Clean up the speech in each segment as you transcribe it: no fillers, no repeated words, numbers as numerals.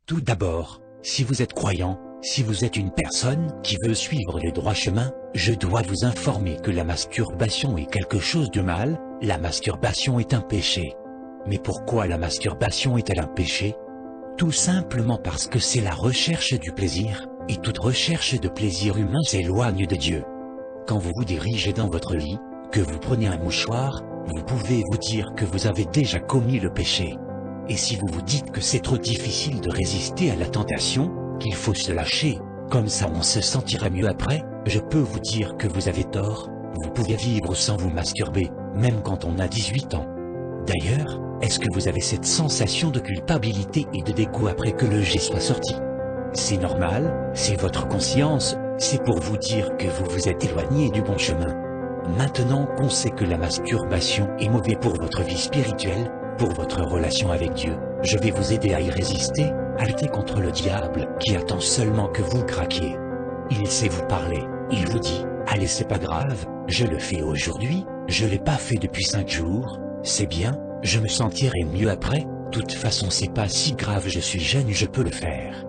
Tout d'abord, si vous êtes croyant, si vous êtes une personne qui veut suivre le droit chemin, je dois vous informer que la masturbation est quelque chose de mal, la masturbation est un péché. Mais pourquoi la masturbation est-elle un péché? Tout simplement parce que c'est la recherche du plaisir, et toute recherche de plaisir humain s'éloigne de Dieu. Quand vous vous dirigez dans votre lit, que vous prenez un mouchoir, vous pouvez vous dire que vous avez déjà commis le péché. Et si vous vous dites que c'est trop difficile de résister à la tentation, qu'il faut se lâcher, comme ça on se sentira mieux après, je peux vous dire que vous avez tort, vous pouvez vivre sans vous masturber, même quand on a 18 ans. D'ailleurs, est-ce que vous avez cette sensation de culpabilité et de dégoût après que le jet soit sorti? C'est normal, c'est votre conscience, c'est pour vous dire que vous vous êtes éloigné du bon chemin. Maintenant qu'on sait que la masturbation est mauvaise pour votre vie spirituelle, pour votre relation avec Dieu, je vais vous aider à y résister, à lutter contre le diable qui attend seulement que vous craquiez. Il sait vous parler, il vous dit « Allez, c'est pas grave, je le fais aujourd'hui, je l'ai pas fait depuis 5 jours, c'est bien, je me sentirai mieux après, toute façon c'est pas si grave, je suis jeune, je peux le faire. »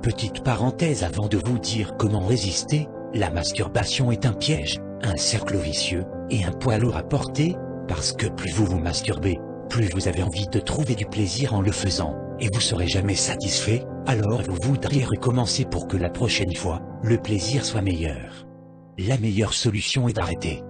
Petite parenthèse avant de vous dire comment résister, la masturbation est un piège, un cercle vicieux, et un poids lourd à porter, parce que plus vous vous masturbez, plus vous avez envie de trouver du plaisir en le faisant, et vous serez jamais satisfait, alors vous voudriez recommencer pour que la prochaine fois, le plaisir soit meilleur. La meilleure solution est d'arrêter.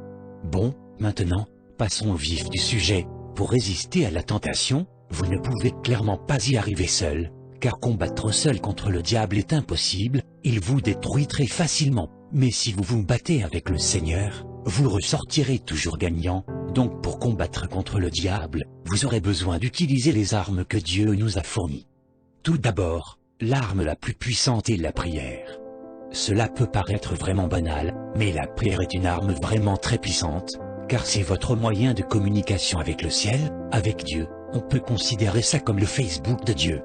Bon, maintenant, passons au vif du sujet. Pour résister à la tentation, vous ne pouvez clairement pas y arriver seul, car combattre seul contre le diable est impossible, il vous détruit très facilement. Mais si vous vous battez avec le Seigneur, vous ressortirez toujours gagnant. Donc pour combattre contre le diable, vous aurez besoin d'utiliser les armes que Dieu nous a fournies. Tout d'abord, l'arme la plus puissante est la prière. Cela peut paraître vraiment banal, mais la prière est une arme vraiment très puissante, car c'est votre moyen de communication avec le ciel, avec Dieu. On peut considérer ça comme le Facebook de Dieu.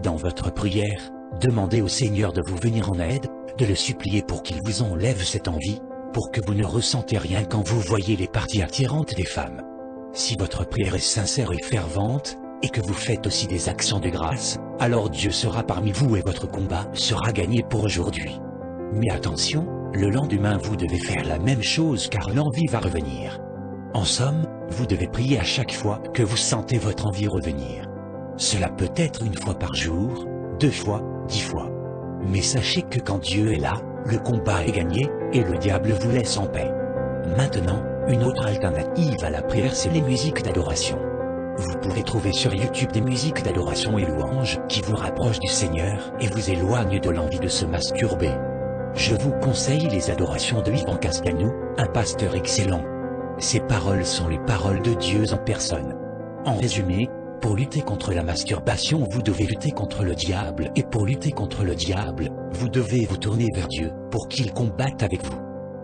Dans votre prière, demandez au Seigneur de vous venir en aide, de le supplier pour qu'il vous enlève cette envie, pour que vous ne ressentez rien quand vous voyez les parties attirantes des femmes. Si votre prière est sincère et fervente, et que vous faites aussi des actions de grâce, alors Dieu sera parmi vous et votre combat sera gagné pour aujourd'hui. Mais attention, le lendemain vous devez faire la même chose car l'envie va revenir. En somme, vous devez prier à chaque fois que vous sentez votre envie revenir. Cela peut être 1 fois par jour, 2 fois, 10 fois. Mais sachez que quand Dieu est là, le combat est gagné, et le diable vous laisse en paix. Maintenant, une autre alternative à la prière, c'est les musiques d'adoration. Vous pouvez trouver sur YouTube des musiques d'adoration et louanges qui vous rapprochent du Seigneur et vous éloignent de l'envie de se masturber. Je vous conseille les adorations de Yvan Castelnau, un pasteur excellent. Ces paroles sont les paroles de Dieu en personne. En résumé, pour lutter contre la masturbation, vous devez lutter contre le diable, et pour lutter contre le diable, vous devez vous tourner vers Dieu, pour qu'il combatte avec vous.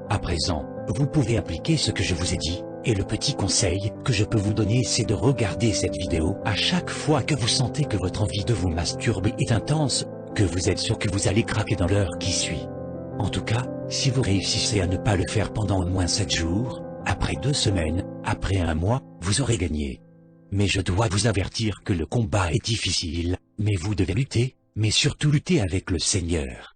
À présent, vous pouvez appliquer ce que je vous ai dit, et le petit conseil que je peux vous donner, c'est de regarder cette vidéo à chaque fois que vous sentez que votre envie de vous masturber est intense, que vous êtes sûr que vous allez craquer dans l'heure qui suit. En tout cas, si vous réussissez à ne pas le faire pendant au moins 7 jours, après 2 semaines, après 1 mois, vous aurez gagné. Mais je dois vous avertir que le combat est difficile, mais vous devez lutter, mais surtout lutter avec le Seigneur.